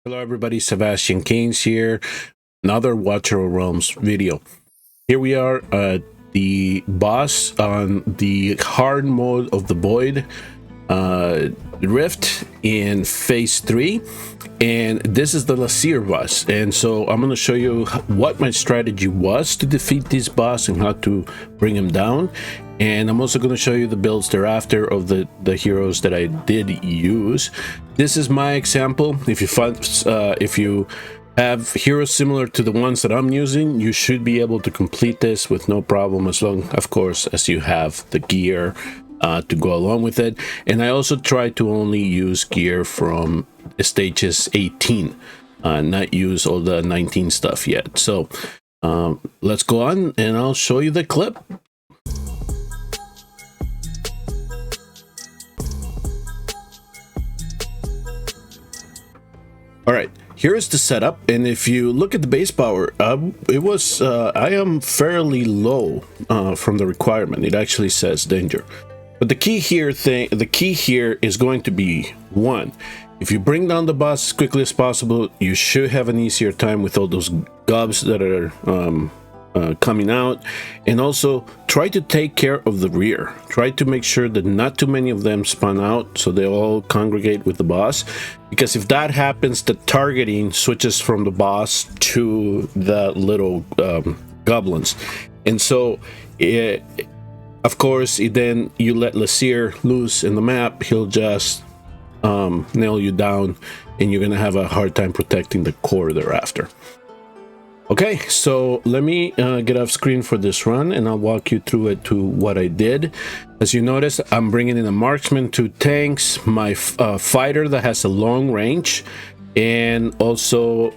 Hello everybody, Sebastian Keynes here. Another Watcher of Realms video. Here we are at the boss on the hard mode of the Void Rift in phase 3, and this is the Laseer boss. And so I'm going to show you what my strategy was to defeat this boss and how to bring him down. And I'm also going to show you the builds thereafter of the heroes that I did use. This is my example. If you have heroes similar to the ones that I'm using, you should be able to complete this with no problem, as long, of course, as you have the gear to go along with it. And I also try to only use gear from stages 18, not use all the 19 stuff yet. So let's go on and I'll show you the clip. All right, here's the setup, and if you look at the base power, I am fairly low from the requirement. It actually says danger, but the key here is going to be one. If you bring down the boss as quickly as possible, you should have an easier time with all those gobs that are coming out. And also try to take care of the rear. Try to make sure that not too many of them spawn out, so they all congregate with the boss, because if that happens, the targeting switches from the boss to the little goblins. And so of course, then you let Laseer loose in the map, he'll just nail you down, and you're gonna have a hard time protecting the core thereafter. Okay, so let me get off screen for this run, and I'll walk you through it to what I did. As you notice, I'm bringing in a marksman, 2 tanks, my fighter that has a long range, and also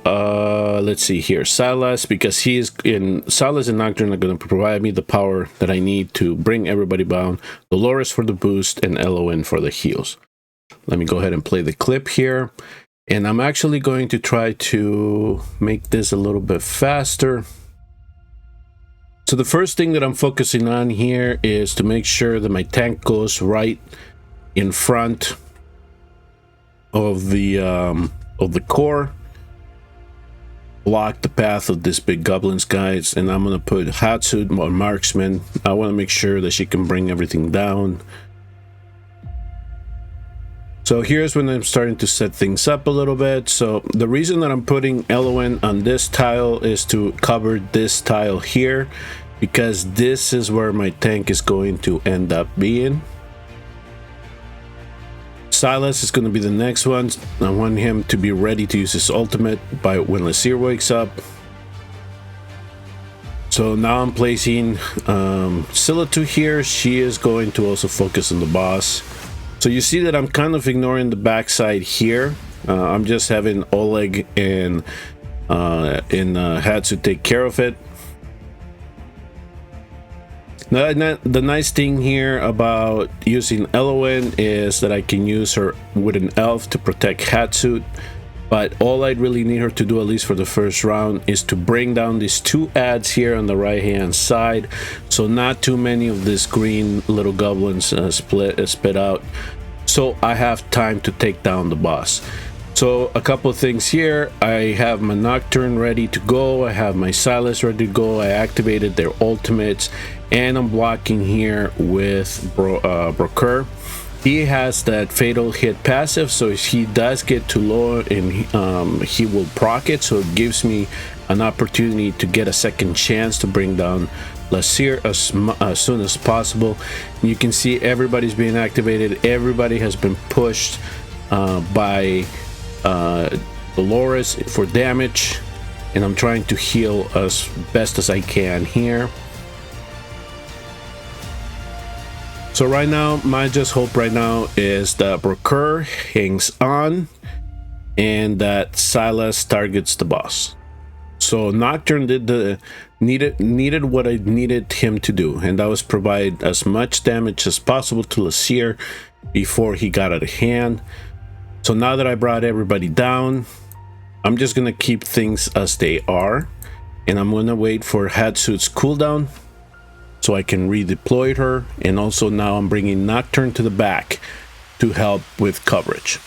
let's see here, Silas, because Silas and Nocturne are going to provide me the power that I need to bring everybody down. Dolores for the boost, and LON for the heals. Let me go ahead and play the clip here. And I'm actually going to try to make this a little bit faster. So the first thing that I'm focusing on here is to make sure that my tank goes right in front of the core. Block the path of this big goblins, guys. And I'm going to put Hatsuit or marksman. I want to make sure that she can bring everything down. So here's when I'm starting to set things up a little bit. So the reason that I'm putting LON on this tile is to cover this tile here, because this is where my tank is going to end up being. Silas is going to be the next one. I want him to be ready to use his ultimate by when Laseer wakes up. So now I'm placing Silatu here. She is going to also focus on the boss. So you see that I'm kind of ignoring the backside here. I'm just having Oleg and Hatsu take care of it. Now, the nice thing here about using LON is that I can use her with an elf to protect Hatsuit. But all I'd really need her to do, at least for the first round, is to bring down these 2 ads here on the right hand side, so not too many of these green little goblins spit out, so I have time to take down the boss. So a couple of things here. I have my Nocturne ready to go, I have my Silas ready to go, I activated their ultimates, and I'm blocking here with Broker. He has that fatal hit passive, so if he does get too low, and he will proc it, so it gives me an opportunity to get a second chance to bring down Laseer as soon as possible. You can see everybody's being activated, everybody has been pushed by Dolores for damage, and I'm trying to heal as best as I can here. So right now, my just hope right now is that Broker hangs on and that Silas targets the boss. So Nocturne did needed what I needed him to do, and that was provide as much damage as possible to Laseer before he got out of hand. So now that I brought everybody down, I'm just gonna keep things as they are, and I'm gonna wait for Hatsuit's cooldown so I can redeploy her. And also now I'm bringing Nocturne to the back to help with coverage.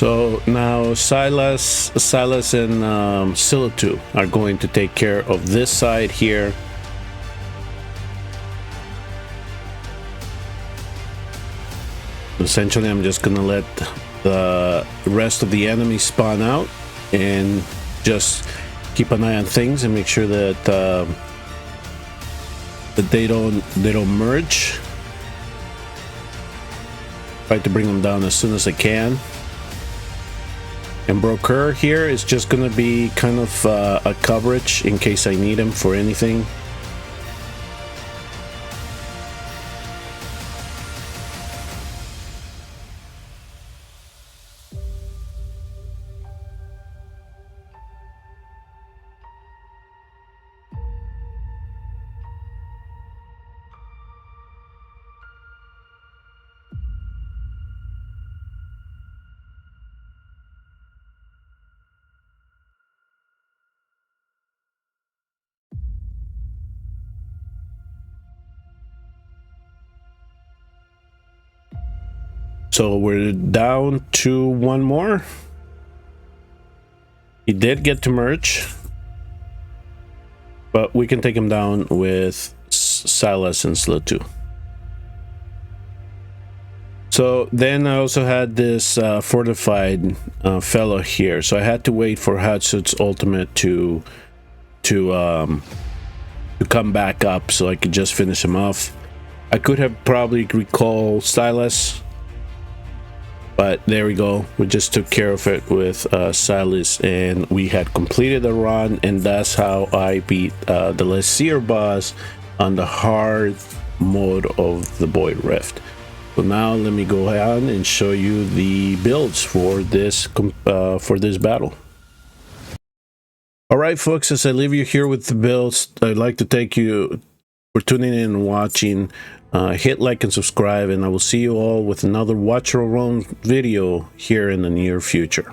So now Silas and Silitu are going to take care of this side here. Essentially, I'm just gonna let the rest of the enemy spawn out and just keep an eye on things and make sure that that they don't merge. Try to bring them down as soon as I can. And Broker here is just gonna be kind of a coverage in case I need him for anything. So we're down to one more. He did get to merge, but we can take him down with Silas and Slitu. So then I also had this fortified fellow here, so I had to wait for Hatsut's ultimate to come back up so I could just finish him off. I could have probably recalled Silas, but there we go. We just took care of it with Silas, and we had completed the run, and that's how I beat the Laseer boss on the hard mode of the Void Rift. So now let me go ahead and show you the builds for this battle. All right, folks, as I leave you here with the builds, I'd like to thank you for tuning in and watching. Hit like and subscribe, and I will see you all with another Watch Your Own video here in the near future.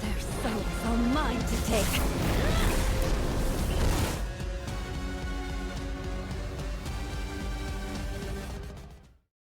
Their souls are mine to take.